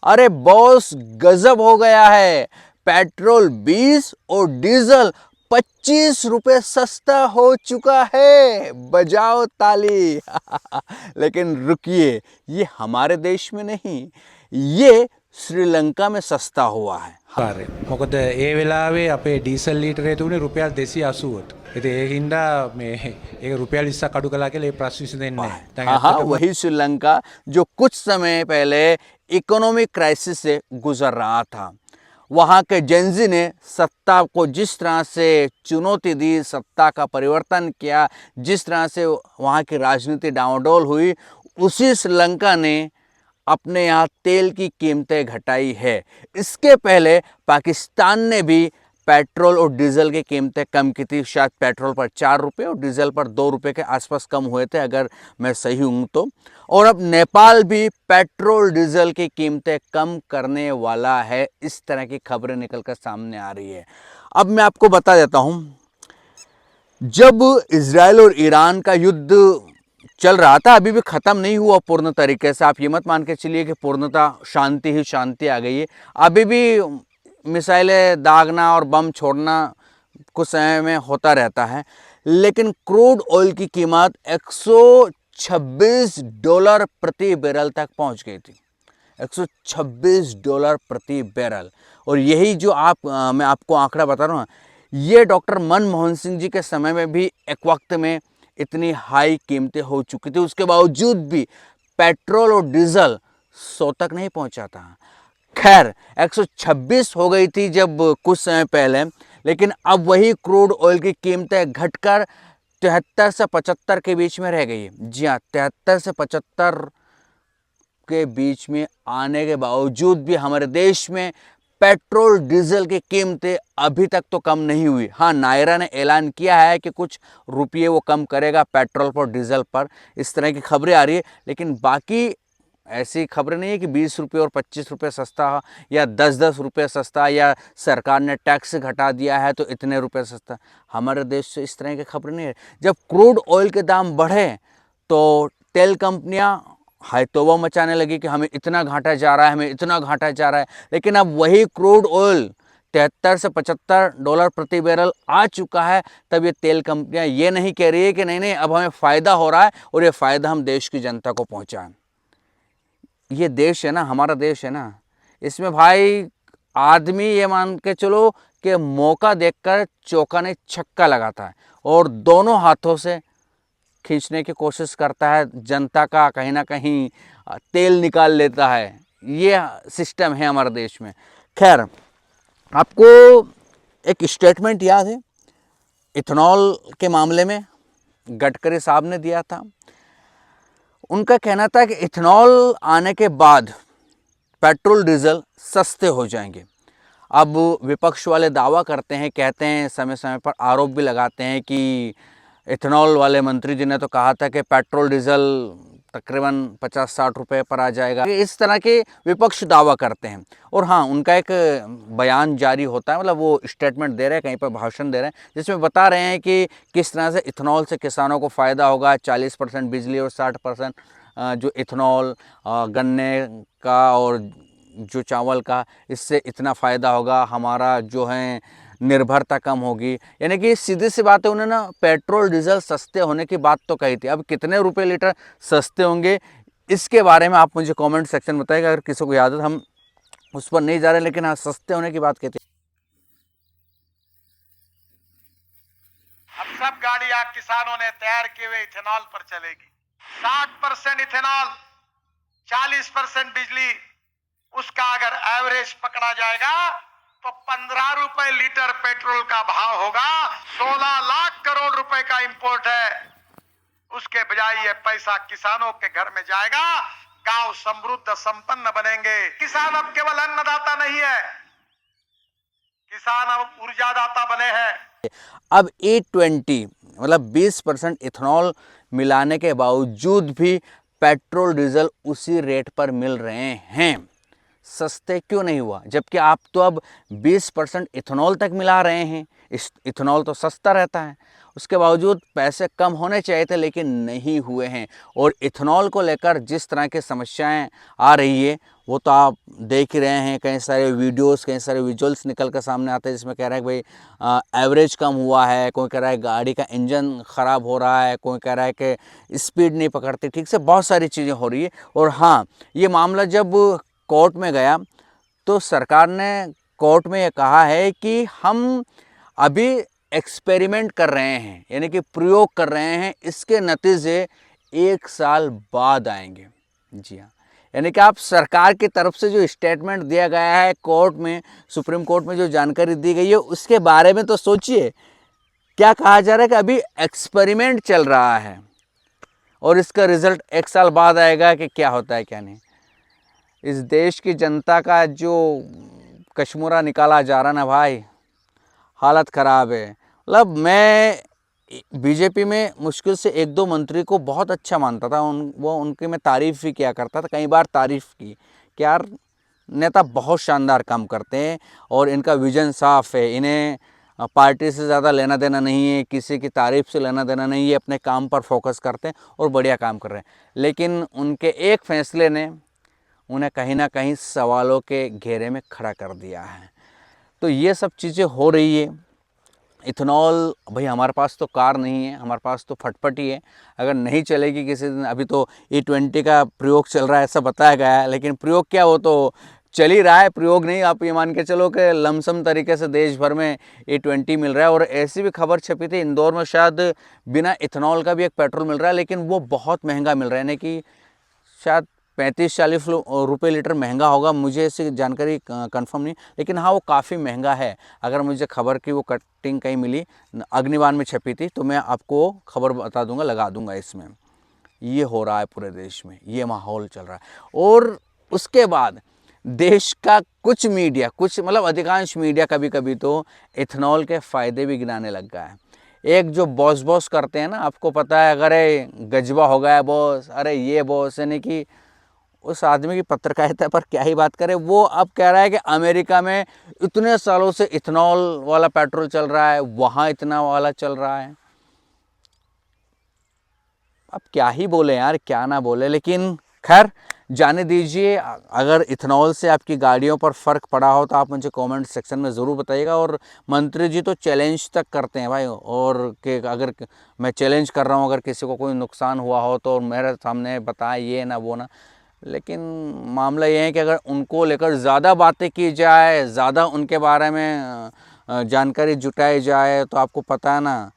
अरे बॉस, गजब हो गया है। पेट्रोल 20 और डीजल 25 रुपए सस्ता हो चुका है। बजाओ ताली। लेकिन रुकिए, ये हमारे देश में नहीं, ये श्रीलंका में सस्ता हुआ है। කාරය. මොකද ඒ වෙලාවේ අපේ ඩීසල් ලීටරේ තිබුණේ රුපියල් 280ට. ඉතින් ඒකින්දා මේ ඒක රුපියල් 20ක් අඩු කළා කියලා ඒ ප්‍රශ්න විසඳෙන්නේ නැහැ. දැන් हाँ हाँ, ඇත්තටම वही श्रीलंका जो कुछ समय पहले इकोनॉमिक क्राइसिस से गुजर रहा था। वहाँ के जेंजी ने सत्ता को जिस तरह से चुनौती दी, सत्ता का परिवर्तन किया, जिस तरह से वहाँ की राजनीति डावाडोल हुई, उसी श्रीलंका ने अपने यहाँ तेल की कीमतें घटाई है। इसके पहले पाकिस्तान ने भी पेट्रोल और डीजल की कीमतें कम की थी। शायद पेट्रोल पर 4 रुपये और डीजल पर 2 रुपये के आसपास कम हुए थे, अगर मैं सही हूँ तो। और अब नेपाल भी पेट्रोल डीजल की कीमतें कम करने वाला है। इस तरह की खबरें निकलकर सामने आ रही है। अब मैं आपको बता देता हूँ, जब इजराइल और ईरान का युद्ध चल रहा था, अभी भी ख़त्म नहीं हुआ पूर्ण तरीके से। आप ये मत मान के चलिए कि पूर्णतः शांति ही शांति आ गई है। अभी भी मिसाइलें दागना और बम छोड़ना कुछ समय में होता रहता है। लेकिन क्रूड ऑयल की कीमत $126 प्रति बैरल तक पहुंच गई थी। $126 प्रति बैरल। और यही जो मैं आपको आंकड़ा बता रहा हूँ, ये डॉक्टर मनमोहन सिंह जी के समय में भी एक वक्त में इतनी हाई कीमतें हो चुकी थी। उसके बावजूद भी पेट्रोल और डीजल 100 तक नहीं पहुंचा था। खैर, 126 हो गई थी जब कुछ समय पहले, लेकिन अब वही क्रूड ऑयल की कीमतें घटकर 73 से 75 के बीच में रह गई है। जी हाँ, 73 से 75 के बीच में आने के बावजूद भी हमारे देश में पेट्रोल डीजल की कीमतें अभी तक तो कम नहीं हुई। हाँ, नायरा ने ऐलान किया है कि कुछ रुपये वो कम करेगा पेट्रोल पर डीजल पर, इस तरह की खबरें आ रही है। लेकिन बाकी ऐसी खबरें नहीं है कि 20 रुपये और 25 रुपये सस्ता या 10-10 रुपये सस्ता, या सरकार ने टैक्स घटा दिया है तो इतने रुपये सस्ता। हमारे देश से इस तरह की खबरें नहीं है। जब क्रूड ऑयल के दाम बढ़े तो तेल कंपनियां हाय तौबा मचाने लगी कि हमें इतना घाटा जा रहा है, हमें इतना घाटा जा रहा है। लेकिन अब वही क्रूड ऑयल 73 से $75 प्रति बैरल आ चुका है, तब ये तेल कंपनियां ये नहीं कह रही है कि नहीं नहीं अब हमें फ़ायदा हो रहा है और ये फ़ायदा हम देश की जनता को पहुंचाएं। ये देश है ना, हमारा देश है ना, इसमें भाई आदमी ये मान के चलो कि मौका देखकर चौका नहीं छक्का लगाता है और दोनों हाथों से खींचने की कोशिश करता है, जनता का कहीं ना कहीं तेल निकाल लेता है। ये सिस्टम है हमारे देश में। खैर, आपको एक स्टेटमेंट याद है इथेनॉल के मामले में गडकरी साहब ने दिया था। उनका कहना था कि इथेनॉल आने के बाद पेट्रोल डीजल सस्ते हो जाएंगे। अब विपक्ष वाले दावा करते हैं, कहते हैं, समय समय पर आरोप भी लगाते हैं कि इथेनॉल वाले मंत्री जी ने तो कहा था कि पेट्रोल डीजल तकरीबन 50-60 रुपये पर आ जाएगा। इस तरह के विपक्ष दावा करते हैं। और हाँ, उनका एक बयान जारी होता है, मतलब वो स्टेटमेंट दे रहे हैं, कहीं पर भाषण दे रहे हैं, जिसमें बता रहे हैं कि किस तरह से इथेनॉल से किसानों को फ़ायदा होगा। 40% बिजली और 60% जो इथेनॉल गन्ने का और जो चावल का, इससे इतना फ़ायदा होगा, हमारा जो है निर्भरता कम होगी। यानी कि सीधी सी बात है, उन्होंने ना पेट्रोल डीजल सस्ते होने की बात तो कही थी। अब कितने रुपए लीटर सस्ते होंगे इसके बारे में आप मुझे कमेंट सेक्शन में बताइएगा। अगर किसी को याद है, हम उस पर नहीं जा रहे, लेकिन हाँ, सस्ते होने की बात कहती है। अब सब गाड़ियां किसानों ने तैयार किए हुए इथेनॉल पर चलेगी। 60% इथेनॉल, 40% बिजली, उसका अगर एवरेज पकड़ा जाएगा तो 15 रुपए लीटर पेट्रोल का भाव होगा। 16 लाख करोड़ रुपए का इंपोर्ट है। उसके बजाय ये पैसा किसानों के घर में जाएगा, गांव समृद्ध संपन्न बनेंगे। किसान अब केवल अन्नदाता नहीं है, किसान अब ऊर्जादाता बने हैं। अब E20 मतलब 20% इथेनॉल मिलाने के बावजूद भी पेट्रोल डीजल उसी रेट पर मिल रहे हैं। सस्ते क्यों नहीं हुआ? जबकि आप तो अब 20% इथेनॉल तक मिला रहे हैं। इथेनॉल तो सस्ता रहता है, उसके बावजूद पैसे कम होने चाहिए थे, लेकिन नहीं हुए हैं। और इथेनॉल को लेकर जिस तरह की समस्याएं आ रही है, वो तो आप देख ही रहे हैं, कई सारे वीडियोस, कई सारे विजुअल्स निकल कर सामने आते हैं जिसमें कह रहा है कि भाई एवरेज कम हुआ है, कोई कह रहा है गाड़ी का इंजन ख़राब हो रहा है, कोई कह रहा है कि स्पीड नहीं पकड़ती ठीक से, बहुत सारी चीज़ें हो रही है। और हाँ, ये मामला जब कोर्ट में गया तो सरकार ने कोर्ट में ये कहा है कि हम अभी एक्सपेरिमेंट कर रहे हैं, यानी कि प्रयोग कर रहे हैं, इसके नतीजे 1 साल बाद आएंगे। जी हाँ, यानी कि आप सरकार की तरफ से जो स्टेटमेंट दिया गया है कोर्ट में, सुप्रीम कोर्ट में जो जानकारी दी गई है उसके बारे में तो सोचिए, क्या कहा जा रहा है कि अभी एक्सपेरिमेंट चल रहा है और इसका रिजल्ट 1 साल बाद आएगा कि क्या होता है क्या नहीं। इस देश की जनता का जो कश्मीरा निकाला जा रहा ना भाई, हालत ख़राब है। मतलब मैं बीजेपी में मुश्किल से 1-2 मंत्री को बहुत अच्छा मानता था, उनकी मैं तारीफ़ भी किया करता था, कई बार तारीफ़ की कि यार नेता बहुत शानदार काम करते हैं और इनका विज़न साफ़ है, इन्हें पार्टी से ज़्यादा लेना देना नहीं है, किसी की तारीफ़ से लेना देना नहीं है, अपने काम पर फोकस करते हैं और बढ़िया काम कर रहे हैं। लेकिन उनके एक फैसले ने उन्हें कहीं ना कहीं सवालों के घेरे में खड़ा कर दिया है। तो ये सब चीज़ें हो रही है। इथेनॉल भाई हमारे पास तो कार नहीं है, हमारे पास तो फटफटी है, अगर नहीं चलेगी किसी दिन, अभी तो E20 का प्रयोग चल रहा है ऐसा बताया गया है, लेकिन प्रयोग क्या, वो तो चल ही रहा है, प्रयोग नहीं। आप ये मान के चलो कि लमसम तरीके से देश भर में E20 मिल रहा है। और ऐसी भी खबर छपी थी इंदौर में शायद बिना इथेनॉल का भी एक पेट्रोल मिल रहा है, लेकिन वो बहुत महंगा मिल रहा है, यानी कि शायद 35-40 रुपये लीटर महंगा होगा, मुझे ऐसी जानकारी कंफर्म नहीं, लेकिन हाँ वो काफ़ी महंगा है। अगर मुझे खबर की वो कटिंग कहीं मिली, अग्निबाण में छपी थी, तो मैं आपको खबर बता दूंगा, लगा दूंगा। इसमें ये हो रहा है पूरे देश में, ये माहौल चल रहा है। और उसके बाद देश का कुछ मीडिया, कुछ मतलब अधिकांश मीडिया कभी कभी तो इथेनॉल के फ़ायदे भी गिनाने लग गया है। एक जो बॉस करते हैं ना, आपको पता है, अरे गजबा हो गया बॉस, अरे ये बॉस, यानी कि उस आदमी की पत्रकारिता पर क्या ही बात करें। वो अब कह रहा है कि अमेरिका में इतने सालों से इथेनॉल वाला पेट्रोल चल रहा है, वहाँ इतना वाला चल रहा है। अब क्या ही बोले यार, क्या ना बोले, लेकिन खैर जाने दीजिए। अगर इथेनॉल से आपकी गाड़ियों पर फ़र्क पड़ा हो तो आप मुझे कमेंट सेक्शन में ज़रूर बताइएगा। और मंत्री जी तो चैलेंज तक करते हैं भाई, और कि अगर मैं चैलेंज कर रहा हूँ, अगर किसी को कोई नुकसान हुआ हो तो मेरे सामने बताएं, ये ना वो ना। लेकिन मामला ये है कि अगर उनको लेकर ज़्यादा बातें की जाए, ज़्यादा उनके बारे में जानकारी जुटाई जाए, तो आपको पता है ना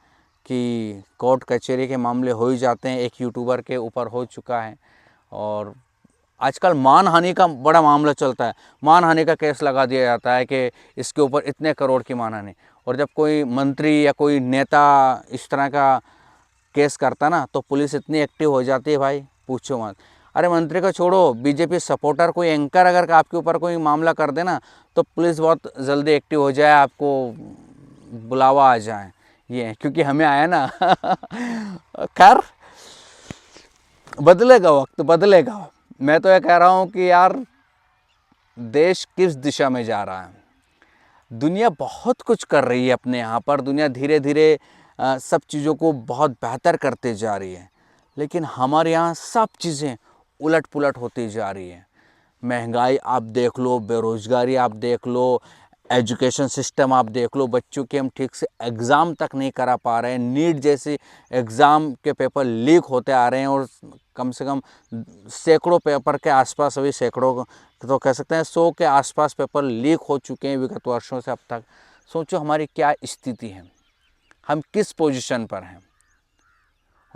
कि कोर्ट कचहरी के मामले हो ही जाते हैं। एक यूट्यूबर के ऊपर हो चुका है, और आजकल मानहानि का बड़ा मामला चलता है, मानहानि का केस लगा दिया जाता है कि इसके ऊपर इतने करोड़ की मानहानि। और जब कोई मंत्री या कोई नेता इस तरह का केस करता ना, तो पुलिस इतनी एक्टिव हो जाती है भाई, पूछो मत। अरे मंत्री को छोड़ो, बीजेपी सपोर्टर कोई एंकर अगर आपके ऊपर कोई मामला कर देना, तो पुलिस बहुत जल्दी एक्टिव हो जाए, आपको बुलावा आ जाए। ये क्योंकि हमें आया ना खैर बदलेगा, वक्त बदलेगा। मैं तो ये कह रहा हूँ कि यार देश किस दिशा में जा रहा है, दुनिया बहुत कुछ कर रही है अपने यहाँ पर, दुनिया धीरे धीरे सब चीज़ों को बहुत बेहतर करते जा रही है, लेकिन हमारे यहाँ सब चीज़ें उलट पुलट होती जा रही है। महंगाई आप देख लो, बेरोज़गारी आप देख लो, एजुकेशन सिस्टम आप देख लो, बच्चों के हम ठीक से एग्ज़ाम तक नहीं करा पा रहे हैं, नीट जैसे एग्ज़ाम के पेपर लीक होते आ रहे हैं, और कम से कम सैकड़ों पेपर के आसपास, अभी सैकड़ों तो कह सकते हैं 100 के आसपास पेपर लीक हो चुके हैं विगत वर्षों से अब तक। सोचो हमारी क्या स्थिति है, हम किस पोजीशन पर हैं।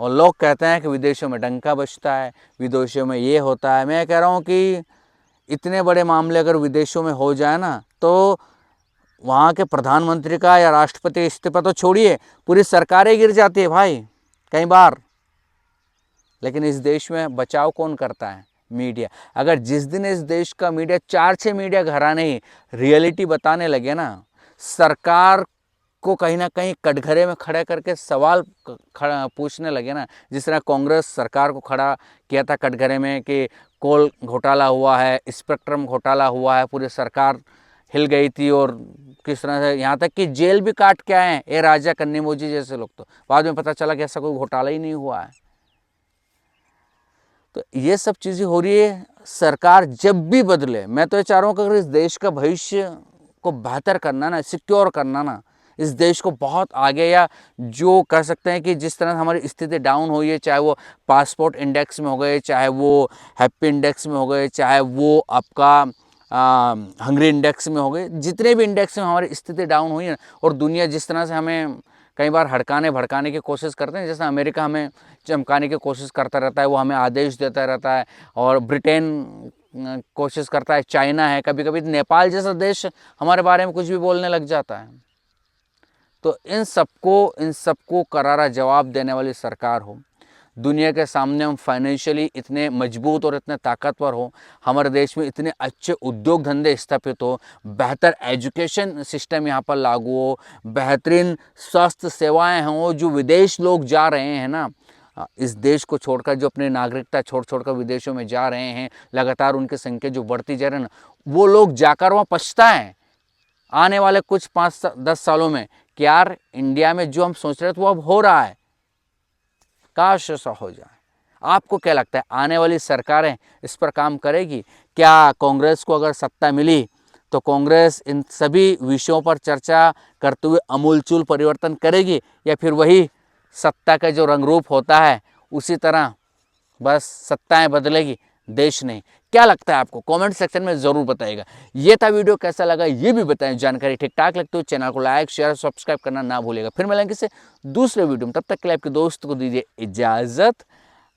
और लोग कहते हैं कि विदेशों में डंका बजता है, विदेशों में ये होता है। मैं कह रहा हूँ कि इतने बड़े मामले अगर विदेशों में हो जाए ना, तो वहाँ के प्रधानमंत्री का या राष्ट्रपति इस्तीफा तो छोड़िए, पूरी सरकारें गिर जाती है भाई कई बार। लेकिन इस देश में बचाव कौन करता है? मीडिया। अगर जिस दिन इस देश का मीडिया 4-6 मीडिया घराने ही रियलिटी बताने लगे ना, सरकार को कहीं ना कहीं कटघरे में खड़े करके सवाल पूछने लगे ना, जिस तरह कांग्रेस सरकार को खड़ा किया था कटघरे में कि कोल घोटाला हुआ है, स्पेक्ट्रम घोटाला हुआ है, पूरी सरकार हिल गई थी, और किस तरह से यहाँ तक कि जेल भी काट के आए हैं ए राजा कन्नीमोजी जैसे लोग। तो बाद में पता चला कि ऐसा कोई घोटाला ही नहीं हुआ है। तो ये सब चीज़ें हो रही है। सरकार जब भी बदले, मैं तो ये चाह रहा हूँ कि अगर इस देश का भविष्य को बेहतर करना ना, सिक्योर करना ना, इस देश को बहुत आगे, या जो कह सकते हैं कि जिस तरह हमारी स्थिति डाउन हुई है, चाहे वो पासपोर्ट इंडेक्स में हो गए, चाहे वो हैप्पी इंडेक्स में हो गए, चाहे वो आपका हंगरी इंडेक्स में हो गए, जितने भी इंडेक्स में हमारी स्थिति डाउन हुई है, और दुनिया जिस तरह से हमें कई बार हड़काने भड़काने की कोशिश करते हैं, जैसे अमेरिका हमें चमकाने की कोशिश करता रहता है, वो हमें आदेश देता रहता है, और ब्रिटेन कोशिश करता है, चाइना है, कभी कभी नेपाल जैसा देश हमारे बारे में कुछ भी बोलने लग जाता है। तो इन सबको करारा जवाब देने वाली सरकार हो। दुनिया के सामने हम फाइनेंशियली इतने मजबूत और इतने ताकतवर हो, हमारे देश में इतने अच्छे उद्योग धंधे स्थापित हो, बेहतर एजुकेशन सिस्टम यहाँ पर लागू हो, बेहतरीन स्वास्थ्य सेवाएं हों, जो विदेश लोग जा रहे हैं ना, इस देश को छोड़कर, जो अपनी नागरिकता छोड़कर विदेशों में जा रहे हैं, लगातार उनकी संख्या जो बढ़ती जा रही है ना, वो लोग जाकर वहाँ पछताएं आने वाले कुछ 5-10 सालों में कि यार इंडिया में जो हम सोच रहे थे वो अब हो रहा है, काश ऐसा हो जाए। आपको क्या लगता है, आने वाली सरकारें इस पर काम करेगी? क्या कांग्रेस को अगर सत्ता मिली तो कांग्रेस इन सभी विषयों पर चर्चा करते हुए अमूलचूल परिवर्तन करेगी, या फिर वही सत्ता का जो रंगरूप होता है उसी तरह बस सत्ताएं बदलेगी, देश नहीं? क्या लगता है आपको? कमेंट सेक्शन में ज़रूर बताइएगा। ये था वीडियो, कैसा लगा ये भी बताएं। जानकारी ठीक ठाक लगती हो चैनल को लाइक शेयर सब्सक्राइब करना ना भूलिएगा। फिर मिलेंगे किसी दूसरे वीडियो में, तब तक के लिए आपके दोस्त को दीजिए इजाज़त।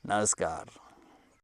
नमस्कार।